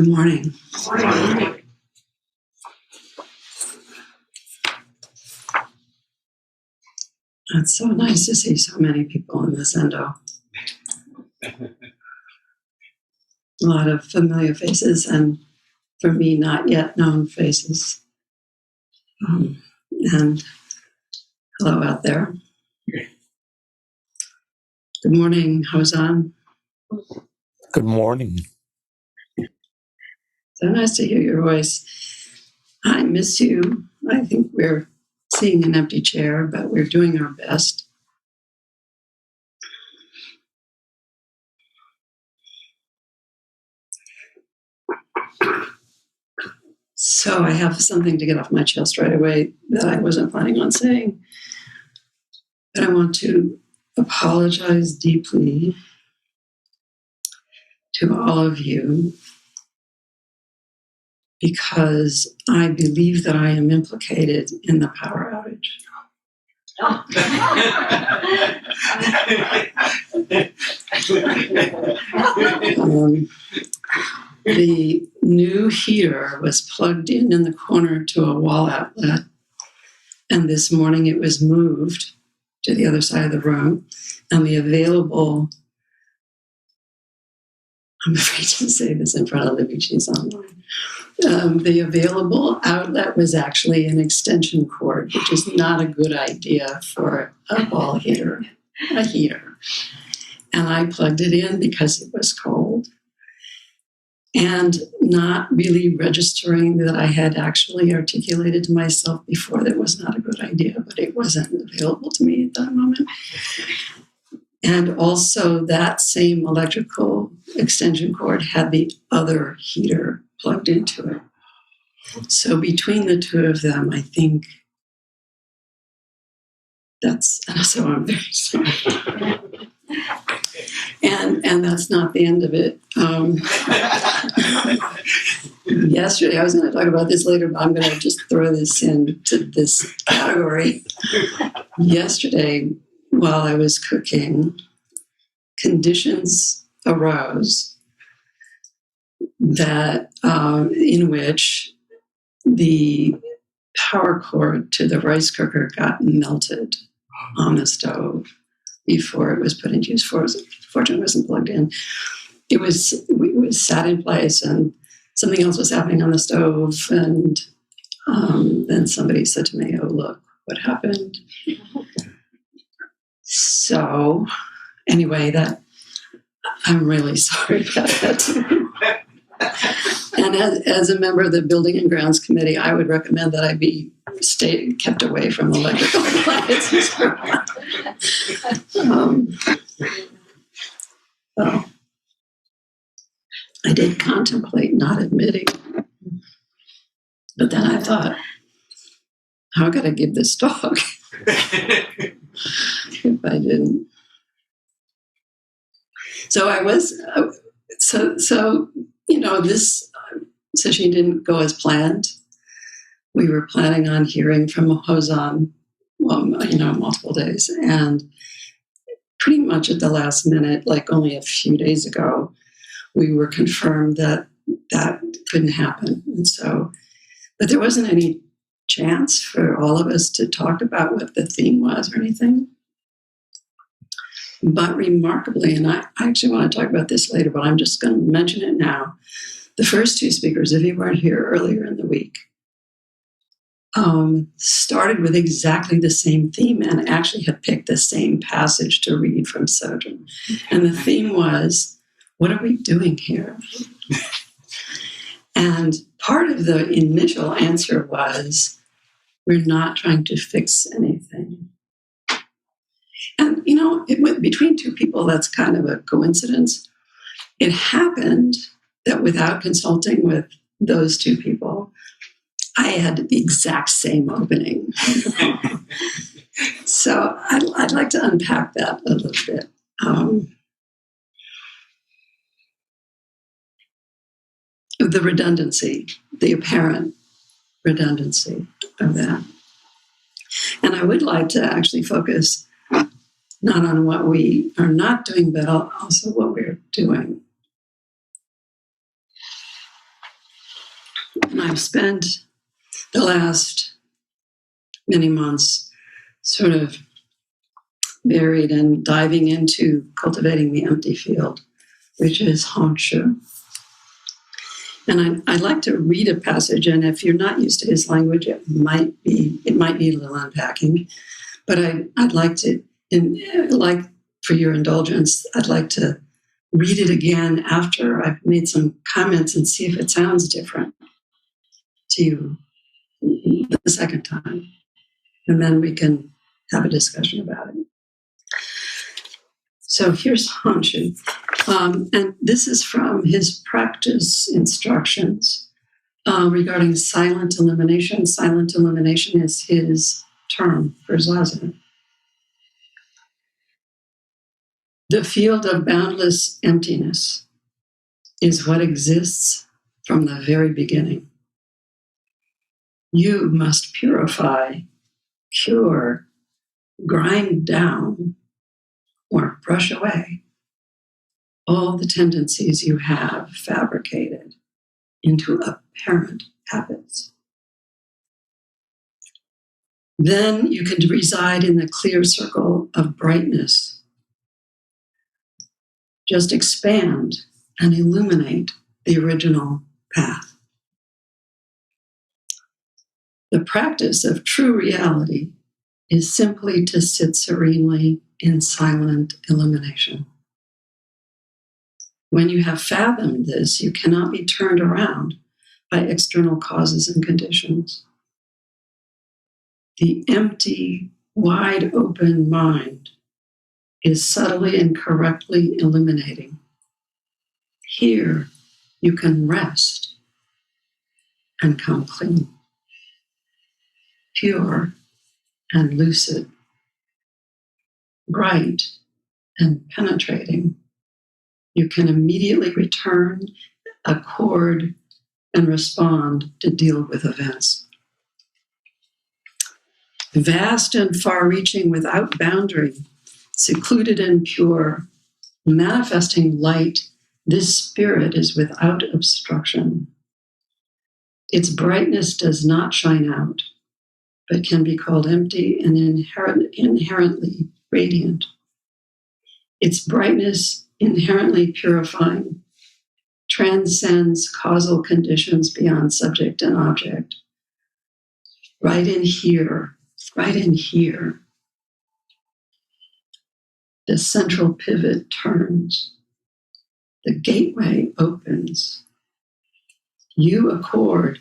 Good morning. It's so nice to see so many people in the Zendo. A lot of familiar faces and, for me, not yet known faces. And hello out there. Good morning, Hosan. Good morning. So nice to hear your voice. I miss you. I think we're seeing an empty chair, but we're doing our best. So I have something to get off my chest right away that I wasn't planning on saying. But I want to apologize deeply to all of you because I believe that I am implicated in the power outage. The new heater was plugged in the corner to a wall outlet, and this morning it was moved to the other side of the room, and the available, I'm afraid to say this in front of Libby, she's online. The available outlet was actually an extension cord, which is not a good idea for a wall heater, a heater. And I plugged it in because it was cold and not really registering that I had actually articulated to myself before that was not a good idea, but it wasn't available to me at that moment. And also that same electrical extension cord had the other heater plugged into it. So between the two of them, I think so I'm very sorry. And that's not the end of it. Yesterday, I was going to talk about this later, but I'm going to just throw this into this category. Yesterday, while I was cooking, conditions arose that in which the power cord to the rice cooker got melted on the stove before it was put into use. Fortunately, it wasn't plugged in. It was sat in place, and something else was happening on the stove. And then somebody said to me, "Oh, look what happened." So, anyway, I'm really sorry about that. And as a member of the Building and Grounds Committee, I would recommend that I be kept away from electrical appliances. I did contemplate not admitting, but then I thought, how could I give this talk if I didn't? So I was, this session didn't go as planned. We were planning on hearing from Hosan, multiple days. And pretty much at the last minute, like only a few days ago, we were confirmed that couldn't happen. And so, but there wasn't any chance for all of us to talk about what the theme was or anything. But remarkably, and I actually want to talk about this later, but I'm just going to mention it now. The first two speakers, if you weren't here earlier in the week, started with exactly the same theme and actually had picked the same passage to read from Sojourn. And the theme was, what are we doing here? And part of the initial answer was, we're not trying to fix anything. And, it went between two people, that's kind of a coincidence. It happened that without consulting with those two people, I had the exact same opening. So I'd like to unpack that a little bit. The redundancy, the apparent redundancy of that. And I would like to actually focus not on what we are not doing, but also what we're doing. I've spent the last many months sort of buried and diving into cultivating the empty field, which is Honshu. And I'd like to read a passage, and if you're not used to his language, it might be a little unpacking. But I'd like to, for your indulgence, I'd like to read it again after I've made some comments and see if it sounds different to you the second time. And then we can have a discussion about it. So here's Honshu. And this is from his practice instructions regarding silent illumination. Silent illumination is his term for Zazen. The field of boundless emptiness is what exists from the very beginning. You must purify, cure, grind down, or brush away all the tendencies you have fabricated into apparent habits. Then you can reside in the clear circle of brightness. Just expand and illuminate the original path. The practice of true reality is simply to sit serenely in silent illumination. When you have fathomed this, you cannot be turned around by external causes and conditions. The empty, wide open mind is subtly and correctly illuminating. Here, you can rest and come clean, pure and lucid, bright and penetrating. You can immediately return, accord, and respond to deal with events. Vast and far-reaching without boundary, secluded and pure, manifesting light, this spirit is without obstruction. Its brightness does not shine out, but can be called empty and inherently radiant. Its brightness, inherently purifying, transcends causal conditions beyond subject and object. Right in here, the central pivot turns. The gateway opens. You accord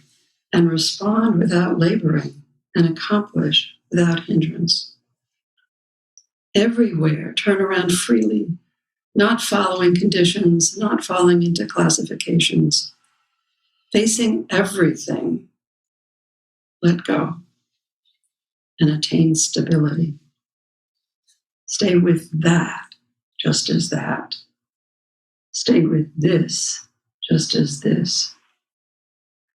and respond without laboring and accomplish without hindrance. Everywhere, turn around freely, not following conditions, not falling into classifications, facing everything. Let go and attain stability. Stay with that, just as that. Stay with this, just as this.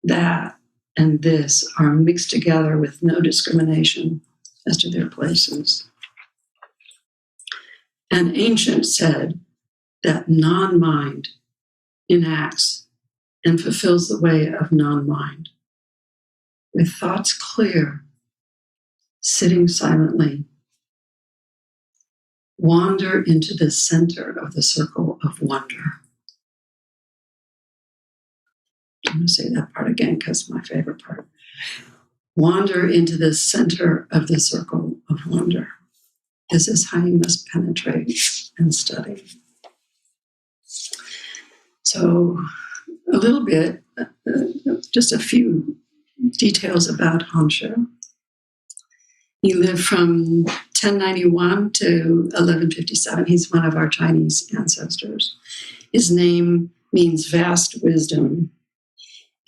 That and this are mixed together with no discrimination as to their places. An ancient said that non-mind enacts and fulfills the way of non-mind. With thoughts clear, sitting silently, wander into the center of the circle of wonder. I'm going to say that part again because it's my favorite part. Wander into the center of the circle of wonder. This is how you must penetrate and study. So, a little bit, just a few details about Honshu. He lived from 1091 to 1157. He's one of our Chinese ancestors. His name means vast wisdom,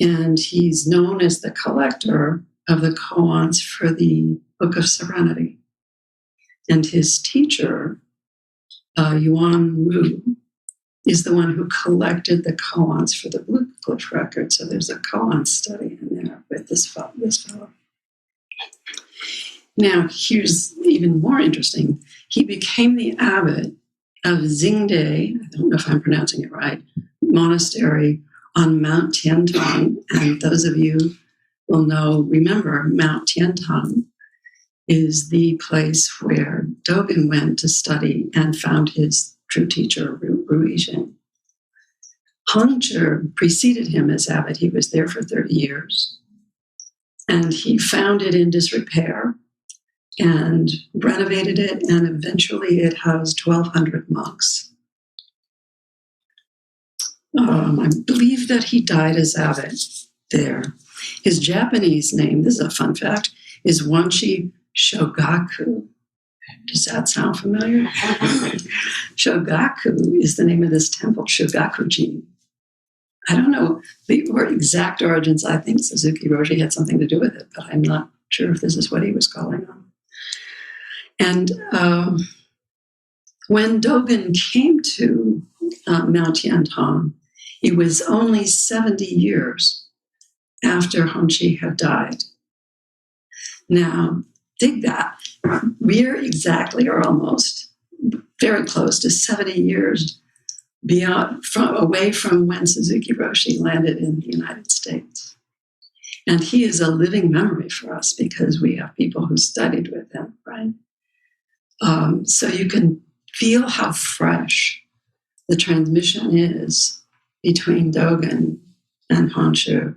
and he's known as the collector of the koans for the Book of Serenity. And his teacher, Yuan Wu, is the one who collected the koans for the Blue Cliff Record. So there's a koan study in there with this fellow. Now, here's even more interesting. He became the abbot of Xingde, I don't know if I'm pronouncing it right, monastery on Mount Tiantong. And those of you will remember Mount Tiantong is the place where Dogen went to study and found his true teacher, Ruijin. Hongzhi preceded him as abbot. He was there for 30 years. And he found it in disrepair and renovated it, and eventually it housed 1,200 monks. I believe that he died as abbot there. His Japanese name, this is a fun fact, is Wanshi Shogaku. Does that sound familiar? Shogaku is the name of this temple, Shogakuji. I don't know the exact origins. I think Suzuki Roshi had something to do with it, but I'm not sure if this is what he was calling on. And when Dogen came to Mount Tiantong, it was only 70 years after Hongzhi had died. Now, dig that. We're exactly, or almost, very close to 70 years away from when Suzuki Roshi landed in the United States. And he is a living memory for us because we have people who studied with him, right? So you can feel how fresh the transmission is between Dogen and Hongzhi.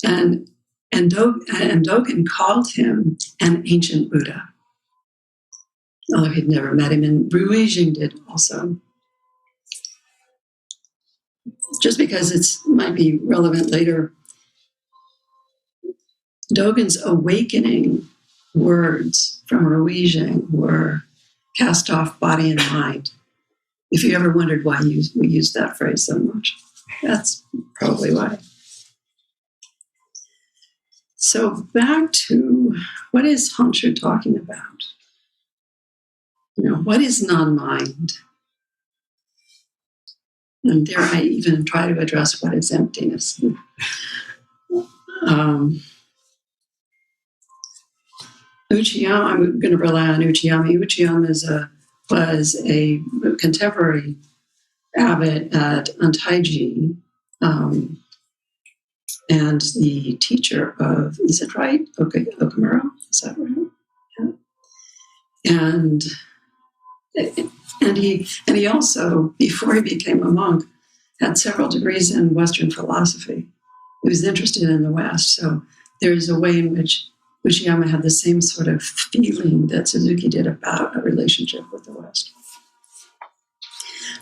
And Dogen called him an ancient Buddha, although he'd never met him, and Ruijin did also. Just because it might be relevant later, Dogen's awakening words from Ruijin were cast off body and mind. If you ever wondered why we use that phrase so much, that's probably why. So back to what is Hongzhi talking about? What is non-mind? And there I even try to address what is emptiness. Uchiyama, I'm going to rely on Uchiyama. Uchiyama was a contemporary abbot at Antaiji, and the teacher of, is it right? Okamura? Is that right? Yeah. And he also, before he became a monk, had several degrees in Western philosophy. He was interested in the West. So there's a way in which Uchiyama had the same sort of feeling that Suzuki did about a relationship with the West.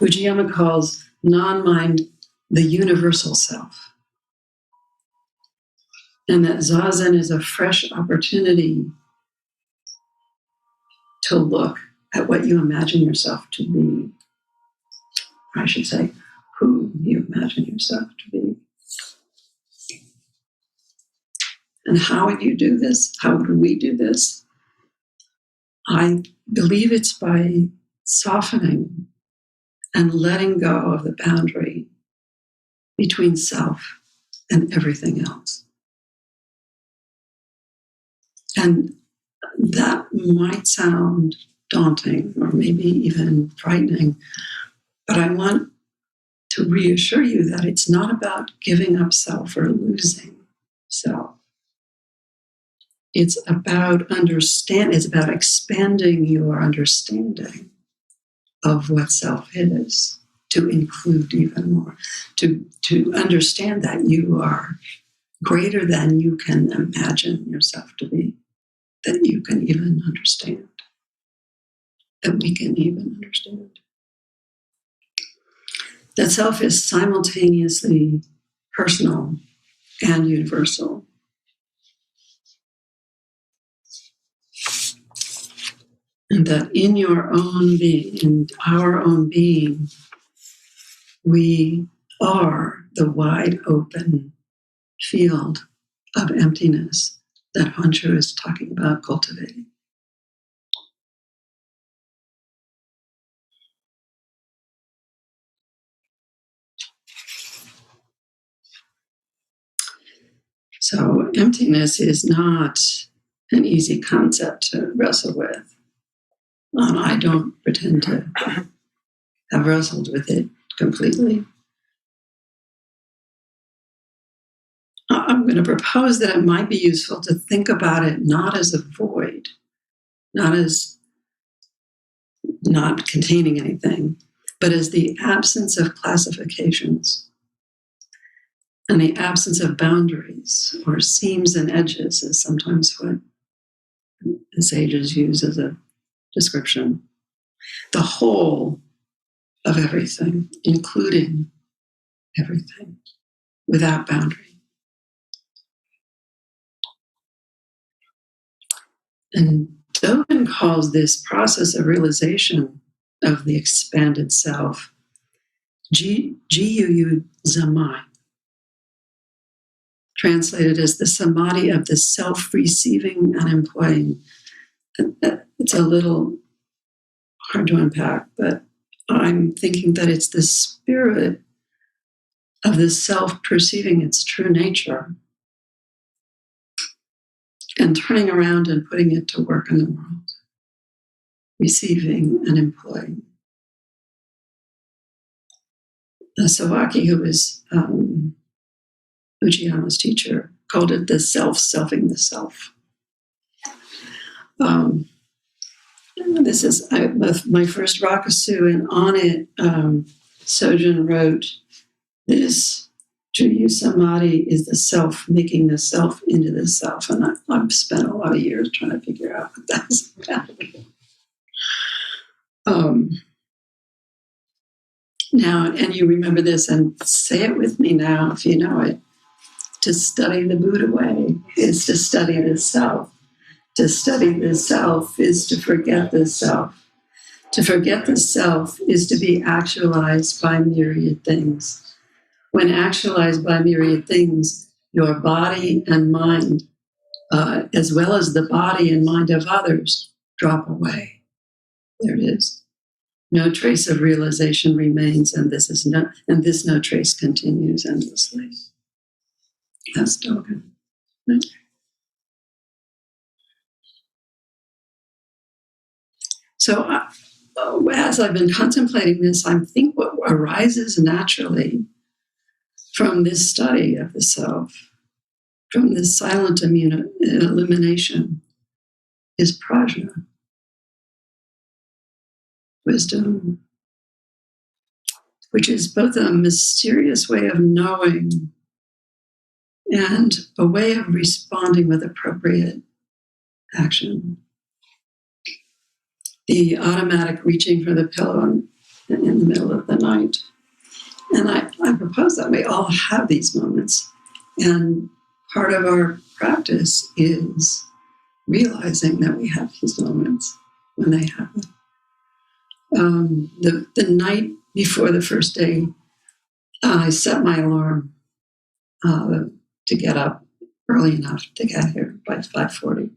Uchiyama calls non-mind the universal self. And that Zazen is a fresh opportunity to look at what you imagine yourself to be. I should say, who you imagine yourself to be. And how would you do this? How do we do this? I believe it's by softening and letting go of the boundary between self and everything else. And that might sound daunting or maybe even frightening, but I want to reassure you that it's not about giving up self or losing self. It's about it's about expanding your understanding of what self is to include even more, to understand that you are greater than you can imagine yourself to be, that you can even understand, that we can even understand. That self is simultaneously personal and universal. And that in your own being, in our own being, we are the wide open field of emptiness that Hongzhi is talking about cultivating. So emptiness is not an easy concept to wrestle with. I don't pretend to have wrestled with it completely. I'm going to propose that it might be useful to think about it not as a void, not as not containing anything, but as the absence of classifications and the absence of boundaries, or seams and edges is sometimes what the sages use as a description. The whole of everything, including everything, without boundary. And Dogen calls this process of realization of the expanded self Jiyuyu Zamai, translated as the samadhi of the self-receiving and employing. It's a little hard to unpack, but I'm thinking that it's the spirit of the self perceiving its true nature and turning around and putting it to work in the world, receiving and employing. Sawaki, who was Uchiyama's teacher, called it the self-selfing the self. This is my first rakusu, and on it, Sojun wrote, this Juyu Samadhi is the self making the self into the self. And I've spent a lot of years trying to figure out what that's about. Now, and you remember this, and say it with me now if you know it. To study the Buddha way is to study the self. To study the self is to forget the self. To forget the self is to be actualized by myriad things. When actualized by myriad things, your body and mind, as well as the body and mind of others, drop away. There it is. No trace of realization remains, and this no trace continues endlessly. That's Dogen. So, as I've been contemplating this, I think what arises naturally from this study of the self, from this silent illumination, is prajna, wisdom, which is both a mysterious way of knowing and a way of responding with appropriate action. The automatic reaching for the pillow in the middle of the night. And I propose that we all have these moments. And part of our practice is realizing that we have these moments when they happen. The night before the first day, I set my alarm to get up early enough to get here by 5:40.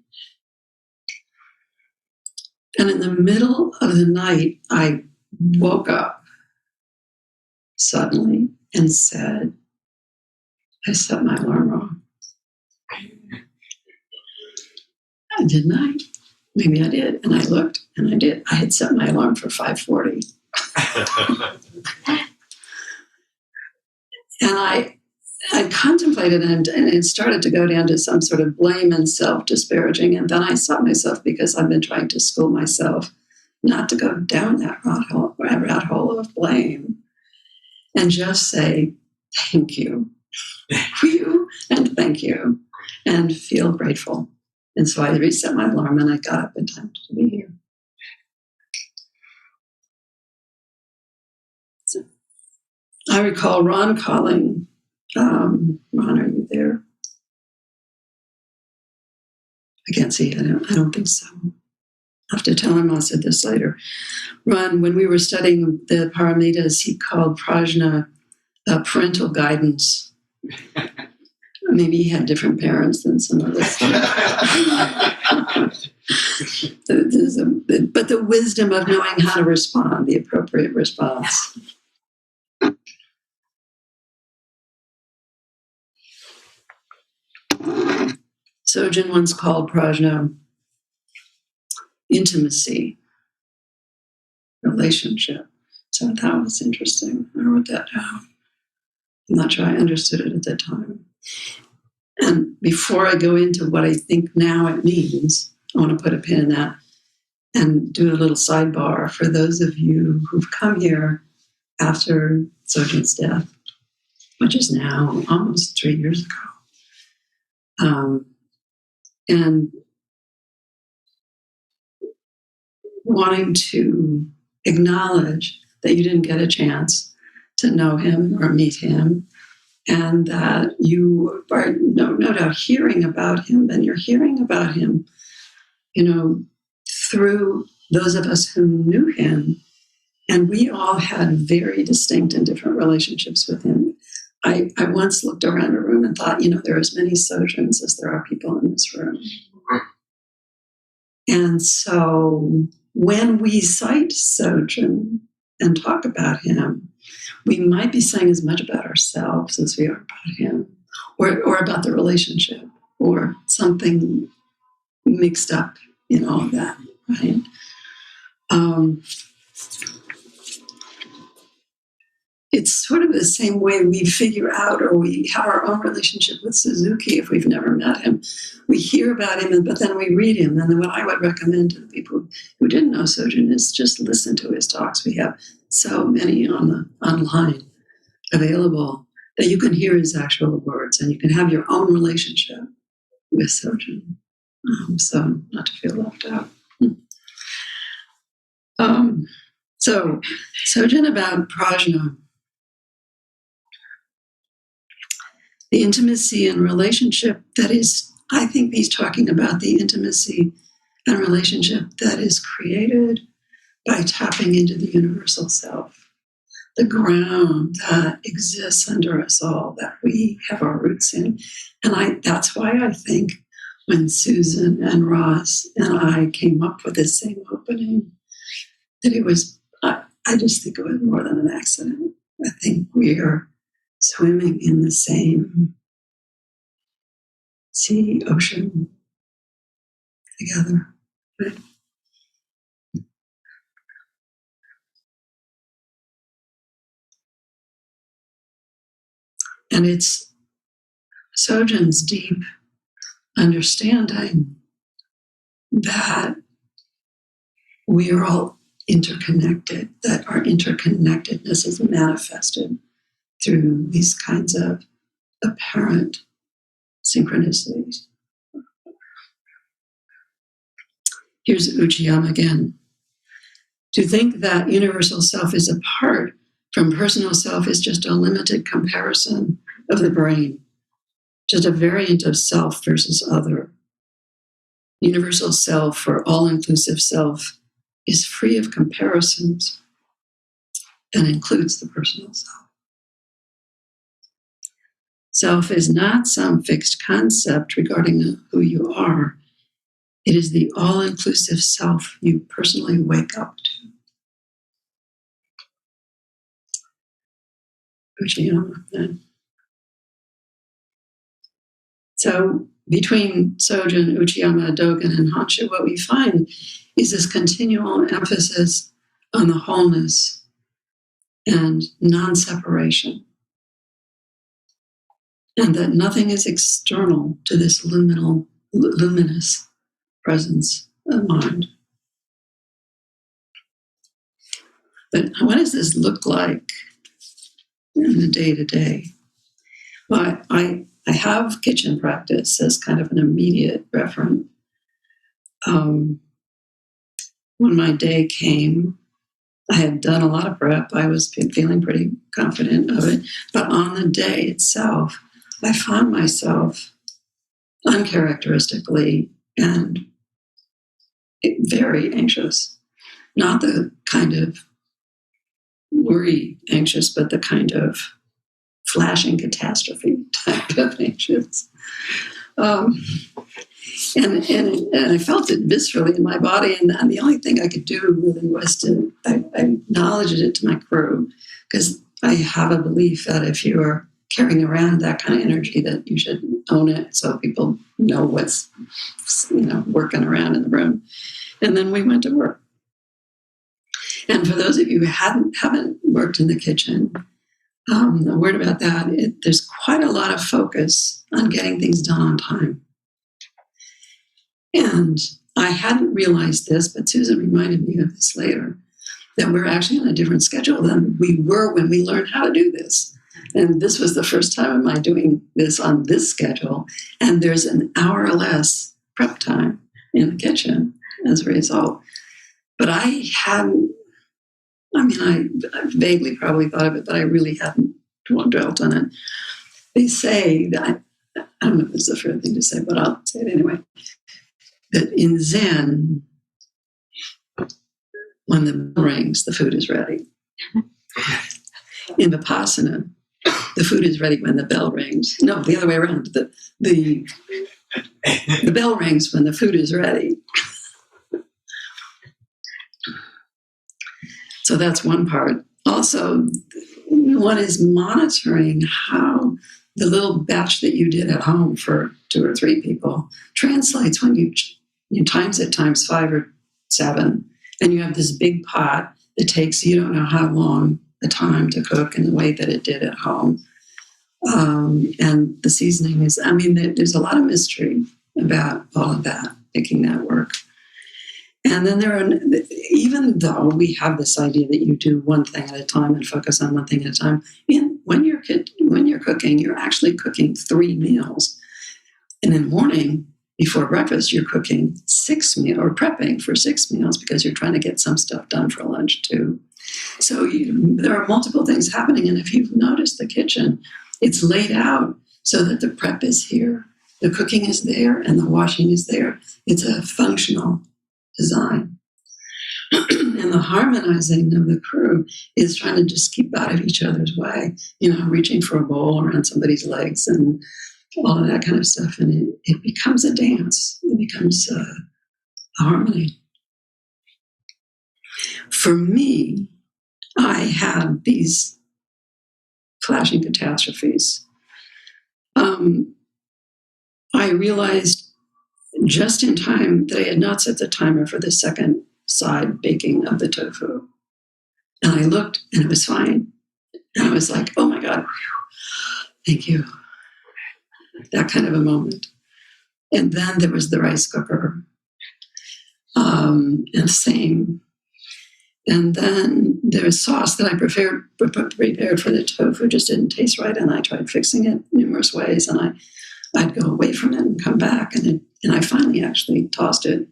And in the middle of the night, I woke up suddenly and said, I set my alarm wrong. Didn't I? Maybe I did. And I looked and I did. I had set my alarm for 5:40. And I contemplated and it started to go down to some sort of blame and self-disparaging. And then I stopped myself because I've been trying to school myself not to go down that rat hole of blame and just say, thank you. And thank you. And feel grateful. And so I reset my alarm and I got up in time to be here. So I recall Ron calling. Ron, are you there? I can't see it. I don't think so. I'll have to tell him I said this later. Ron, when we were studying the Paramitas, he called prajna parental guidance. Maybe he had different parents than some of us. But the wisdom of knowing how to respond, the appropriate response. Sojun once called prajna intimacy, relationship. So that was interesting. I wrote that down. I'm not sure I understood it at that time. And before I go into what I think now it means, I want to put a pin in that and do a little sidebar for those of you who've come here after Sojin's death, which is now almost 3 years ago. And wanting to acknowledge that you didn't get a chance to know him or meet him, and that you are no doubt hearing about him, and you're hearing about him, through those of us who knew him, and we all had very distinct and different relationships with him. I once looked around a room and thought, there are as many Sojins as there are people in this room. And so when we cite Sojin and talk about him, we might be saying as much about ourselves as we are about him, or about the relationship, or something mixed up in all of that, right? It's sort of the same way we figure out, or we have our own relationship with Suzuki if we've never met him. We hear about him, but then we read him. And then what I would recommend to the people who didn't know Sojin is just listen to his talks. We have so many online available that you can hear his actual words, and you can have your own relationship with Sojin. So not to feel left out. So Sojin about Prajna. The intimacy and relationship that is, I think he's talking about the intimacy and relationship that is created by tapping into the universal self, the ground that exists under us all, that we have our roots in. And that's why I think when Susan and Ross and I came up with this same opening, that it was, I just think it was more than an accident. I think we are swimming in the same sea, ocean together. Right? And it's Sojin's deep understanding that we are all interconnected, that our interconnectedness is manifested through these kinds of apparent synchronicities. Here's Uchiyama again. To think that universal self is apart from personal self is just a limited comparison of the brain, just a variant of self versus other. Universal self, or all-inclusive self, is free of comparisons and includes the personal self. Self is not some fixed concept regarding who you are. It is the all-inclusive self you personally wake up to. Uchiyama. So between Sojin, Uchiyama, Dogen, and Honshu, what we find is this continual emphasis on the wholeness and non-separation, and that nothing is external to this luminous presence of mind. But what does this look like in the day-to-day? Well, I have kitchen practice as kind of an immediate reference. When my day came, I had done a lot of prep. I was feeling pretty confident of it. But on the day itself, I found myself uncharacteristically and very anxious. Not the kind of worry anxious, but the kind of flashing catastrophe type of anxious. And I felt it viscerally in my body, and the only thing I could do really was I acknowledged it to my crew, because I have a belief that if you're carrying around that kind of energy, that you should own it so people know what's working around in the room. And then we went to work. And for those of you who haven't worked in the kitchen, A word about that. There's quite a lot of focus on getting things done on time. And I hadn't realized this, but Susan reminded me of this later, that we're actually on a different schedule than we were when we learned how to do this. And this was the first time of my doing this on this schedule. And there's an hour or less prep time in the kitchen as a result. But I vaguely probably thought of it, but I really hadn't dwelt on it. They say that, I don't know if it's the fair thing to say, but I'll say it anyway, that in Zen, when the bell rings, the food is ready. In Vipassana, the food is ready when the bell rings. No, the other way around. The bell rings when the food is ready. So that's one part. Also, one is monitoring how the little batch that you did at home for 2 or 3 people translates when you times it times 5 or 7, and you have this big pot that takes you don't know how long the time to cook in the way that it did at home. And the seasoning is, there's a lot of mystery about all of that, making that work. And then even though we have this idea that you do one thing at a time and focus on one thing at a time, when you're cooking, you're actually cooking 3 meals. And in the morning, before breakfast, you're cooking 6 meals or prepping for 6 meals because you're trying to get some stuff done for lunch too. So there are multiple things happening. And if you've noticed the kitchen, it's laid out so that the prep is here, the cooking is there, and the washing is there. It's a functional design. And the harmonizing of the crew is trying to just keep out of each other's way, reaching for a bowl around somebody's legs and all of that kind of stuff. And it becomes a dance. It becomes a harmony. For me, I had these clashing catastrophes. I realized just in time that I had not set the timer for the second side baking of the tofu. And I looked and it was fine. And I was like, oh my God, thank you. That kind of a moment. And then there was the rice cooker. And same. And then there was sauce that I prepared for the tofu, just didn't taste right. And I tried fixing it numerous ways. And I'd go away from it and come back. And I finally actually tossed it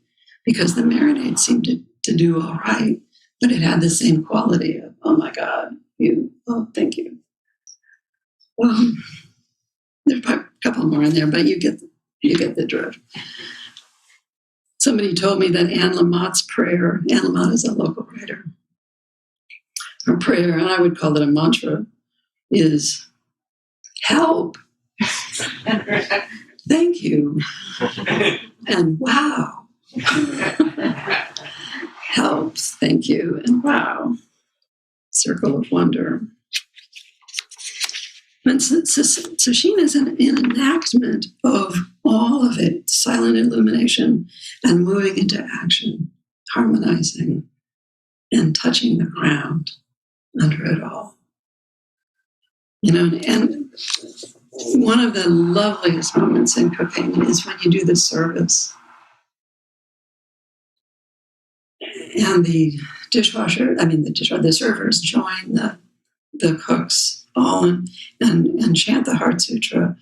because the marinade seemed to do all right. But it had the same quality of, oh my God, thank you. There's probably a couple more in there, but you get the drift. Somebody told me that Anne Lamott's prayer, Anne Lamott is a local writer, her prayer, and I would call it a mantra, is help, thank you, and wow. Helps, thank you, and wow. Circle of wonder. And Sesshin is an enactment of all of it, silent illumination and moving into action, harmonizing and touching the ground under it all. And one of the loveliest moments in cooking is when you do the service. And the servers join the cooks all and chant the Heart Sutra.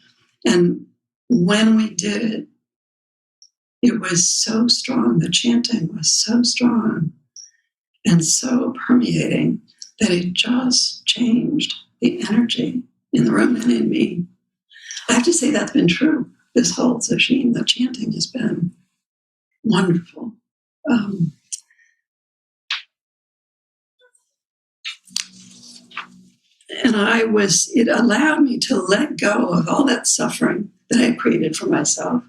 And when we did it, it was so strong. The chanting was so strong and so permeating that it just changed the energy in the room and in me. I have to say that's been true this whole sesshin. The chanting has been wonderful. And it allowed me to let go of all that suffering that I had created for myself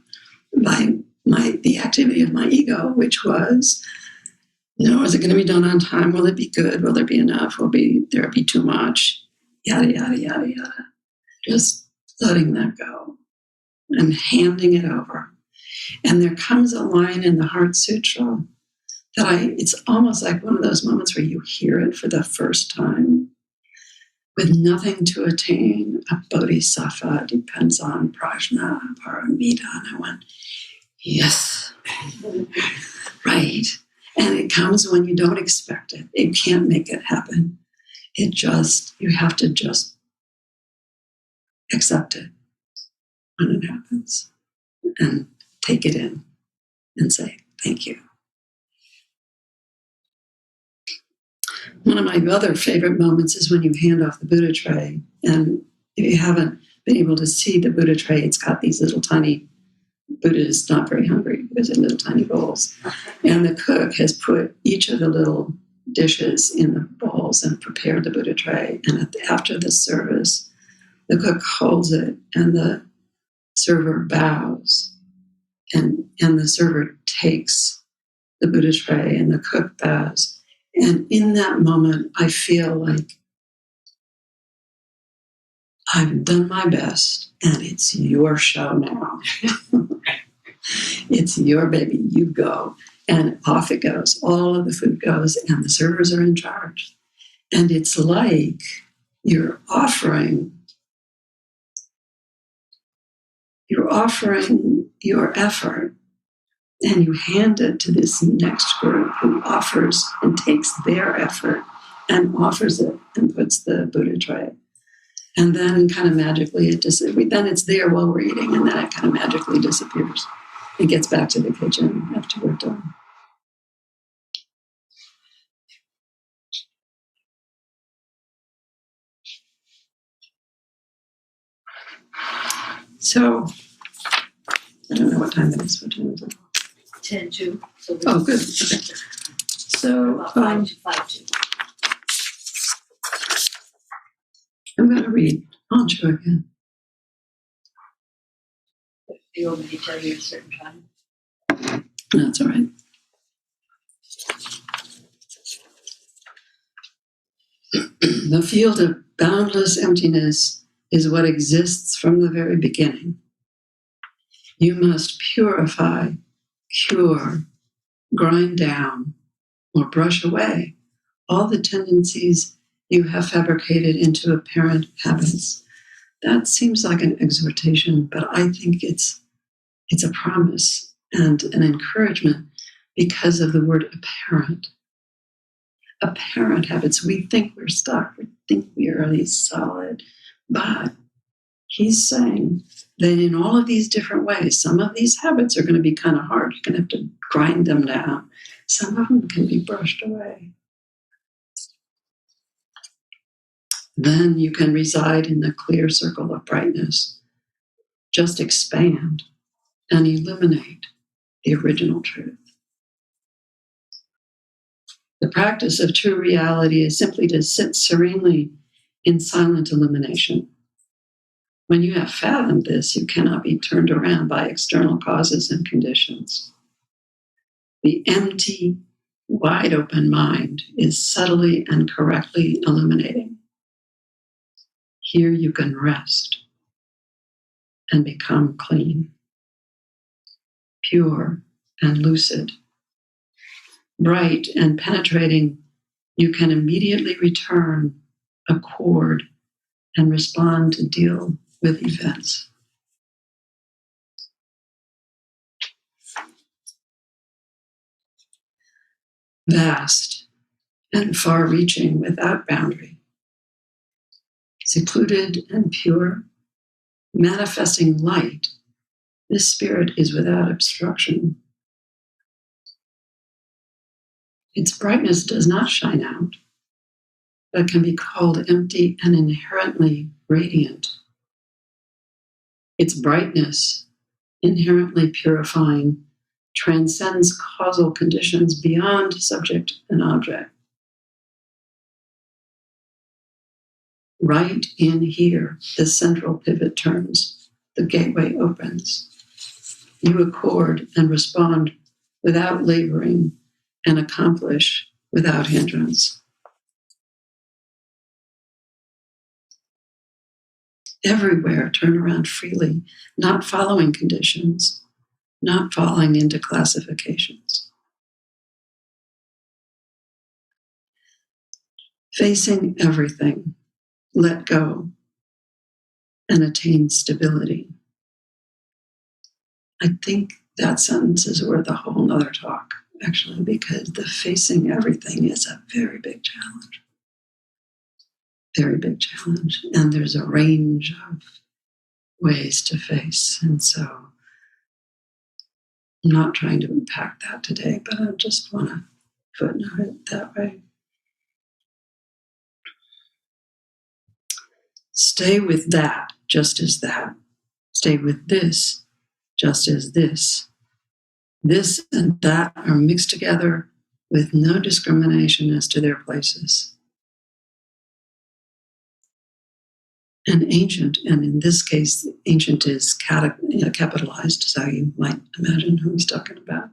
by the activity of my ego, which was, is it going to be done on time? Will it be good? Will there be enough? Will there be too much? Yada, yada, yada, yada. Just letting that go and handing it over. And there comes a line in the Heart Sutra that it's almost like one of those moments where you hear it for the first time. with nothing to attain, a bodhisattva depends on prajna, paramita. And I went, yes, right. And it comes when you don't expect it. You can't make it happen. You have to just accept it when it happens and take it in and say, thank you. One of my other favorite moments is when you hand off the Buddha tray. And if you haven't been able to see the Buddha tray, it's got these little tiny, Buddha is not very hungry because in little tiny bowls. And the cook has put each of the little dishes in the bowls and prepared the Buddha tray. And after the service, the cook holds it and the server bows. And the server takes the Buddha tray and the cook bows. And in that moment, I feel like I've done my best and it's your show now. It's your baby. You go. And off it goes. All of the food goes and the servers are in charge. And it's like you're offering your effort and you hand it to this next group who offers and takes their effort and offers it and puts the Buddha tray. And then kind of magically then it's there while we're eating, and then it kind of magically disappears. It gets back to the kitchen after we're done. So, I don't know what time it is. What time is it? 10-2. So Oh, good. Okay. So, about 5-2. I'm going to read Ancho again. You want me to tell you at a certain time? No, that's all right. The field of boundless emptiness is what exists from the very beginning. You must purify, cure, grind down, or brush away all the tendencies you have fabricated into apparent habits. That seems like an exhortation, but I think it's a promise and an encouragement because of the word apparent. Apparent habits. We think we're stuck. We think we are really solid. But he's saying that in all of these different ways, some of these habits are going to be kind of hard. You're going to have to grind them down. Some of them can be brushed away. Then you can reside in the clear circle of brightness. Just expand and eliminate the original truth. The practice of true reality is simply to sit serenely in silent illumination. When you have fathomed this, you cannot be turned around by external causes and conditions. The empty, wide open mind is subtly and correctly illuminating. Here you can rest and become clean, pure and lucid. Bright and penetrating, you can immediately return, accord, and respond to deal with events. Vast and far-reaching without boundary. Secluded and pure, manifesting light, this spirit is without obstruction. Its brightness does not shine out, but can be called empty and inherently radiant. Its brightness, inherently purifying, transcends causal conditions beyond subject and object. Right in here, the central pivot turns, the gateway opens. You accord and respond without laboring and accomplish without hindrance. Everywhere, turn around freely, not following conditions, not falling into classifications. Facing everything, let go, and attain stability. I think that sentence is worth a whole nother talk, actually, because the facing everything is a very big challenge. Very big challenge. And there's a range of ways to face. And so I'm not trying to unpack that today, but I just want to footnote it that way. Stay with that, just as that. Stay with this, just as this. This and that are mixed together with no discrimination as to their places. And ancient, and in this case, ancient is capitalized, so you might imagine who he's talking about.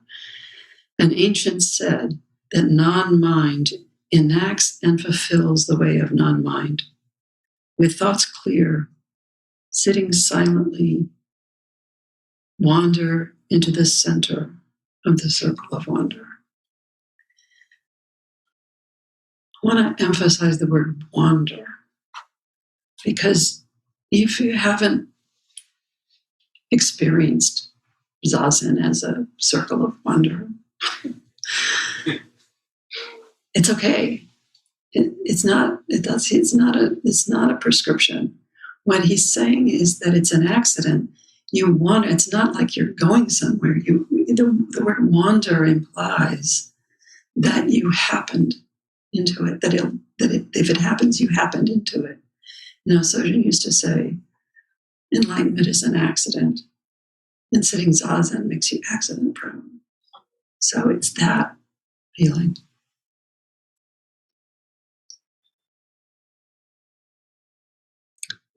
And ancient said that non-mind enacts and fulfills the way of non-mind. With thoughts clear, sitting silently, wander into the center of the circle of wonder. I want to emphasize the word wander, because if you haven't experienced Zazen as a circle of wonder, it's okay. It's not a prescription. What he's saying is that it's an accident. You wander. It's not like you're going somewhere. The word wander implies that you happened into it. If it happens, you happened into it. Sojin used to say, enlightenment is an accident, and sitting Zazen makes you accident prone. So it's that feeling.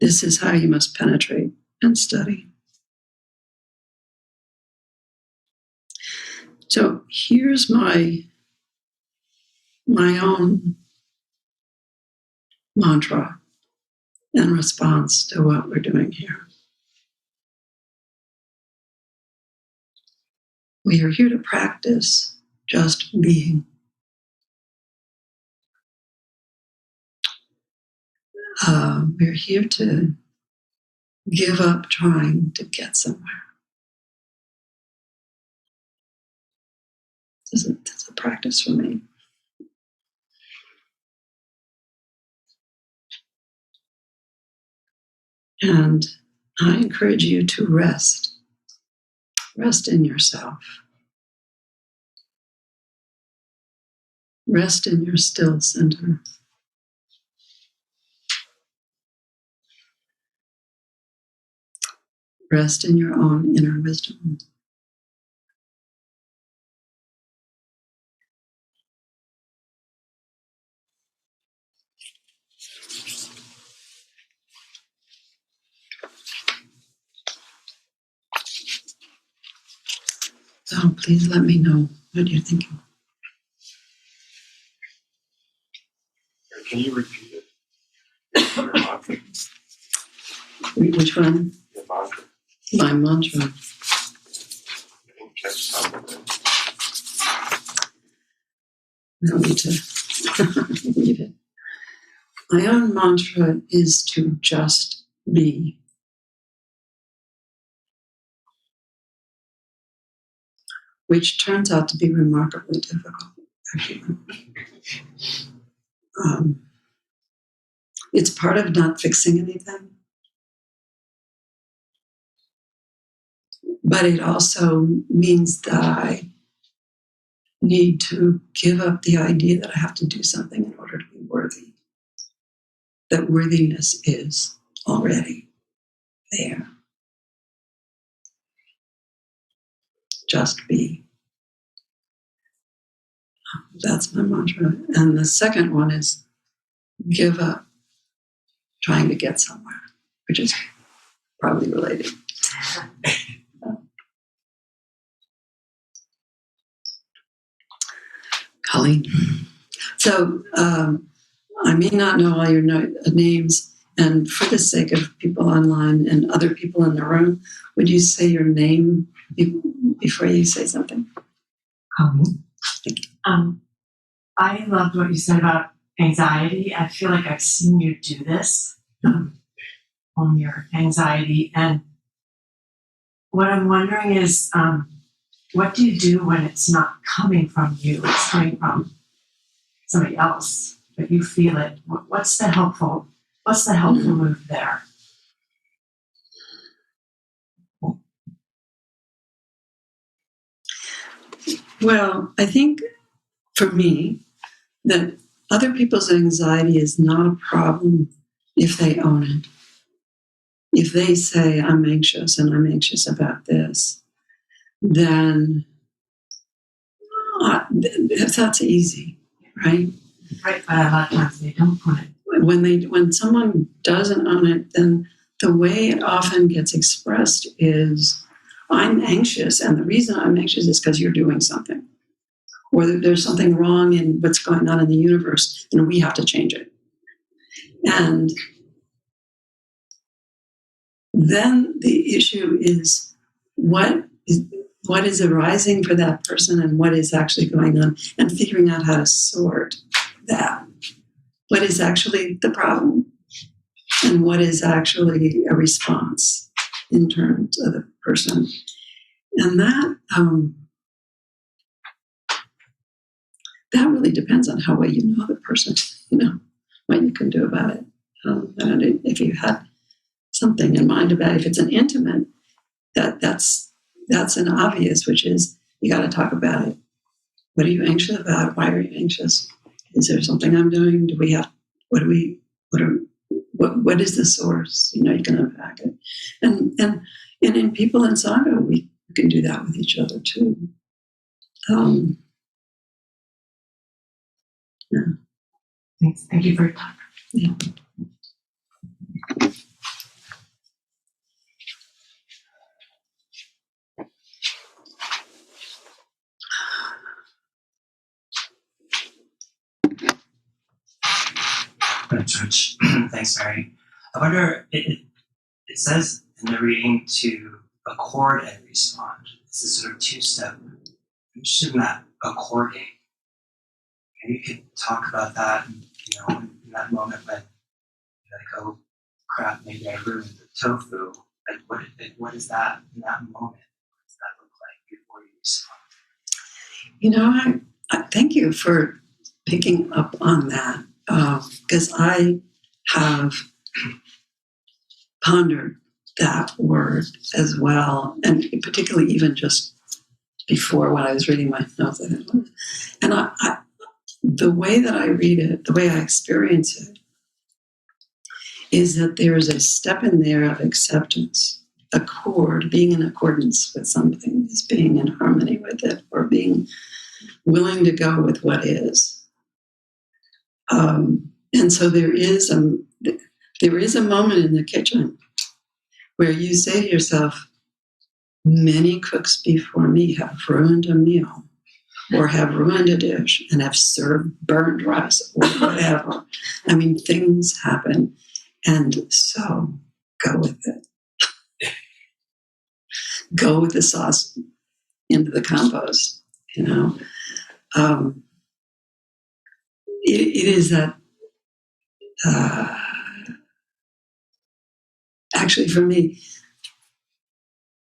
This is how you must penetrate and study. So here's my own mantra in response to what we're doing here. We are here to practice just being. We're here to give up trying to get somewhere. This is a practice for me. And I encourage you to rest. Rest in yourself. Rest in your still center. Rest in your own inner wisdom. So please let me know what you're thinking. Can you repeat it? Your mantra. Which one? Your mantra. My mantra. I didn't catch some of it. I don't need to read it. My own mantra is to just be. Which turns out to be remarkably difficult, actually. It's part of not fixing anything. But it also means that I need to give up the idea that I have to do something in order to be worthy. That worthiness is already there. Just be. That's my mantra. And the second one is give up trying to get somewhere, which is probably related. Colleen. So I may not know all your names, and for the sake of people online and other people in the room, would you say your name before you say something? I loved what you said about anxiety. I feel like I've seen you do this on your anxiety. And what I'm wondering is, what do you do when it's not coming from you? It's coming from somebody else, but you feel it. What's the helpful move there? Well, I think for me, that other people's anxiety is not a problem if they own it. If they say, I'm anxious and I'm anxious about this, then that's easy, right? Right, but a lot of times they don't own it. When someone doesn't own it, then the way it often gets expressed is, I'm anxious, and the reason I'm anxious is because you're doing something. Or there's something wrong in what's going on in the universe, and we have to change it. And then the issue is what is arising for that person and what is actually going on, and figuring out how to sort that. What is actually the problem and what is actually a response in terms of the person. And that really depends on how well you know the person, what you can do about it. I don't know if you had something in mind about it. If it's an intimate, that's an obvious, which is you got to talk about it. What are you anxious about? Why are you anxious? Is there something I'm doing? What is the source? You can unpack it. And in people in Sangha, we can do that with each other too. Yeah. Thank you for your time. Yeah. Church. Thanks, Mary. I wonder, it says in the reading to accord and respond. This is sort of two-step. I'm interested in that according. Maybe you could talk about that, in that moment when you're like, oh crap, maybe I ruined the tofu. Like, what is that in that moment? What does that look like before you respond? I thank you for picking up on that, because I have pondered that word as well, and particularly even just before when I was reading my notes. And the way that I read it, the way I experience it, is that there is a step in there of acceptance, accord, being in accordance with something, is being in harmony with it, or being willing to go with what is. And so there is a moment in the kitchen where you say to yourself, many cooks before me have ruined a meal, or have ruined a dish, and have served burned rice, or whatever. I mean, things happen, and so go with it. Go with the sauce into the compost, It is that, actually for me,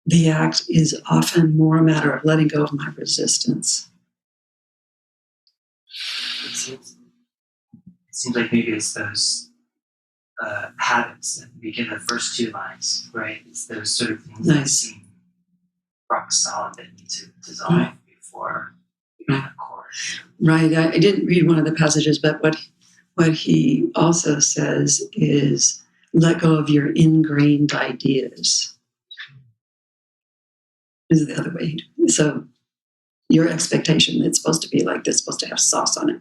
the act is often more a matter of letting go of my resistance. It seems like maybe it's those habits that begin the first two lines, right? It's those sort of things that seem rock solid that need to dissolve before we get a core. Right. I didn't read one of the passages, but what he also says is let go of your ingrained ideas. This is the other way. So your expectation, it's supposed to be like this, supposed to have sauce on it.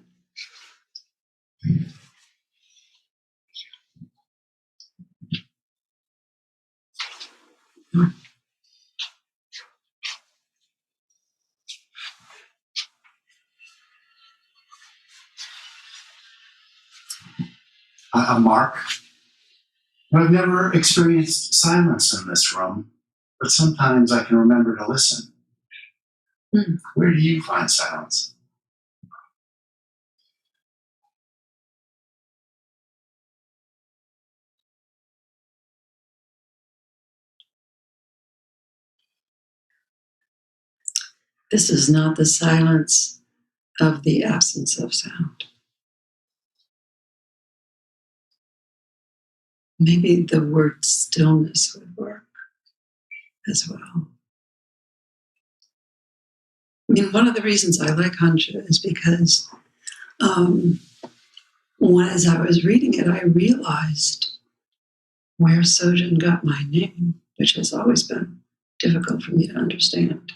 Mark, I've never experienced silence in this room, but sometimes I can remember to listen. Where do you find silence? This is not the silence of the absence of sound. Maybe the word stillness would work as well. I mean, one of the reasons I like Hansha is because as I was reading it, I realized where Sojin got my name, which has always been difficult for me to understand.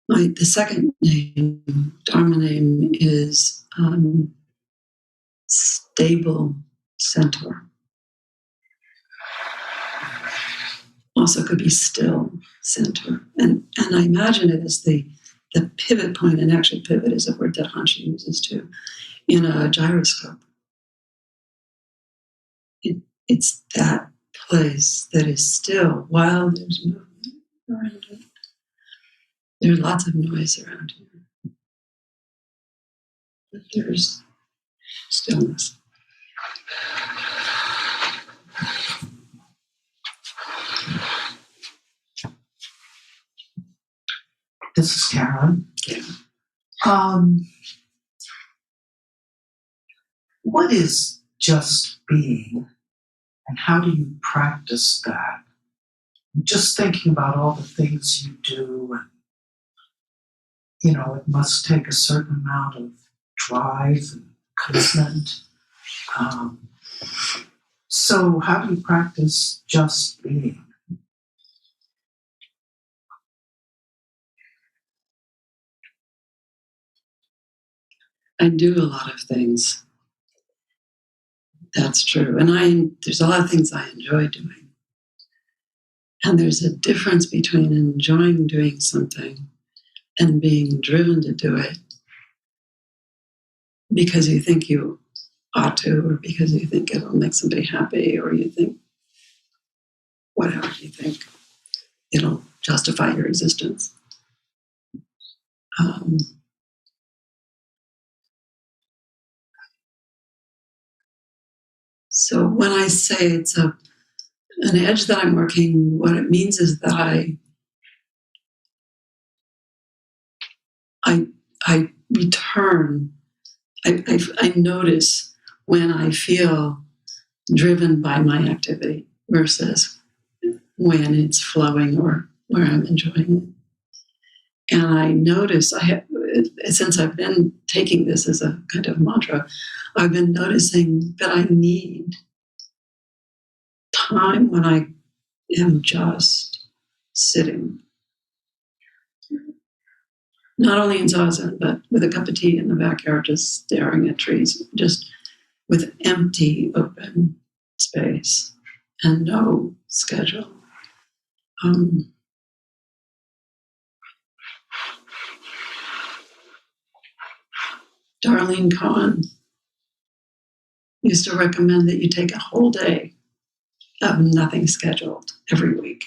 The second name, Dharma name, is stable center. Also could be still center. And I imagine it as the pivot point, and actually pivot is a word that Hansha uses too, in a gyroscope. It's that place that is still while there's movement around it. There's lots of noise around here, but there's stillness. This is Karen. Yeah. What is just being, and how do you practice that? Just thinking about all the things you do, and it must take a certain amount of drive and commitment. So how do you practice just being? I do a lot of things. That's true. And there's a lot of things I enjoy doing. And there's a difference between enjoying doing something and being driven to do it because you think you ought to, or because you think it'll make somebody happy, or you think whatever you think, it'll justify your existence. So when I say it's an edge that I'm working, what it means is that I return. I notice when I feel driven by my activity versus when it's flowing or where I'm enjoying it. And I notice since I've been taking this as a kind of mantra, I've been noticing that I need time when I am just sitting. Not only in zazen, but with a cup of tea in the backyard, just staring at trees, just with empty, open space and no schedule. Darlene Cohen used to recommend that you take a whole day of nothing scheduled every week.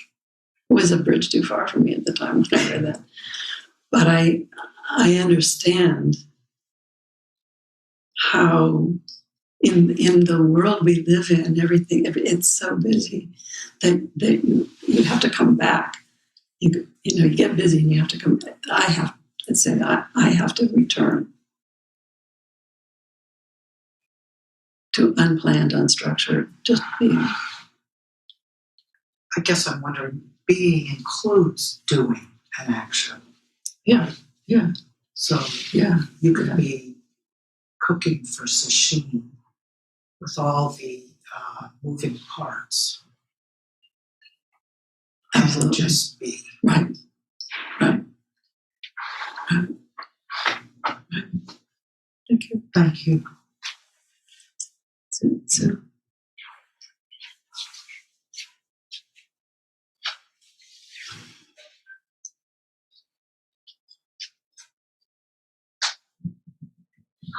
It was a bridge too far for me at the time when I read that. But I understand how in the world we live in, it's so busy that you have to come back. You get busy and you have to come back. I have to return to unplanned, unstructured, just being. I guess I'm wondering, being includes doing an action. Yeah. So Yeah. you could be cooking for sashimi with all the moving parts. Absolutely. And just be. Right. Thank you. Thank you. So,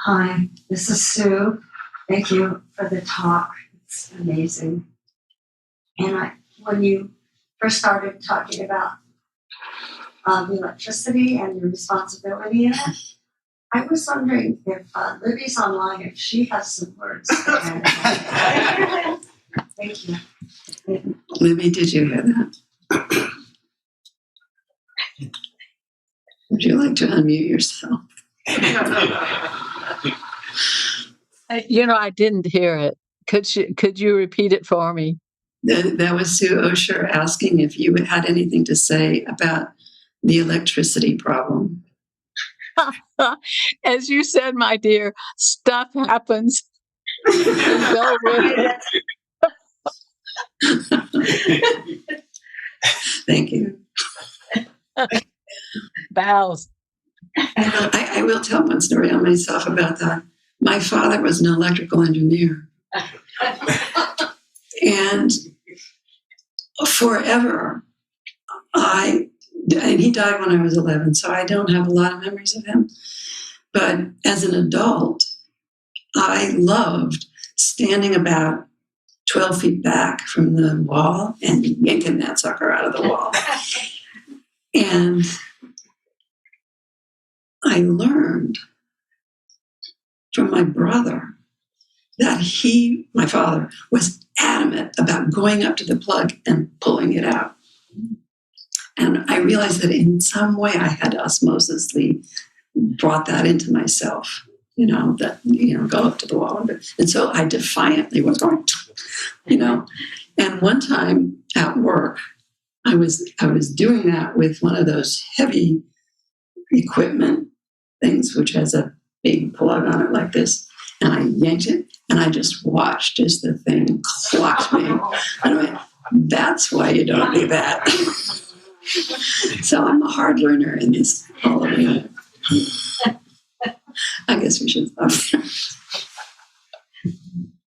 Hi, this is Sue. Thank you for the talk. It's amazing. And when you first started talking about electricity and your responsibility in it, I was wondering if Libby's online, if she has some words. Thank you. Libby, did you hear that? Would you like to unmute yourself? I didn't hear it. Could you repeat it for me? That was Sue Osher asking if you had anything to say about the electricity problem. As you said, my dear, stuff happens. Go with it. Thank you. Bows. I will tell one story on myself about that. My father was an electrical engineer. And forever, and he died when I was 11, so I don't have a lot of memories of him. But as an adult, I loved standing about 12 feet back from the wall and yanking that sucker out of the wall. And I learned from my brother that my father, was adamant about going up to the plug and pulling it out. And I realized that in some way I had osmosisly brought that into myself, go up to the wall. And so I defiantly was going, And one time at work, I was doing that with one of those heavy equipment things, which has a big plug on it like this. And I yanked it, and I just watched as the thing clocked me. And I went, that's why you don't do that. So I'm a hard learner in this whole arena. I guess we should stop there.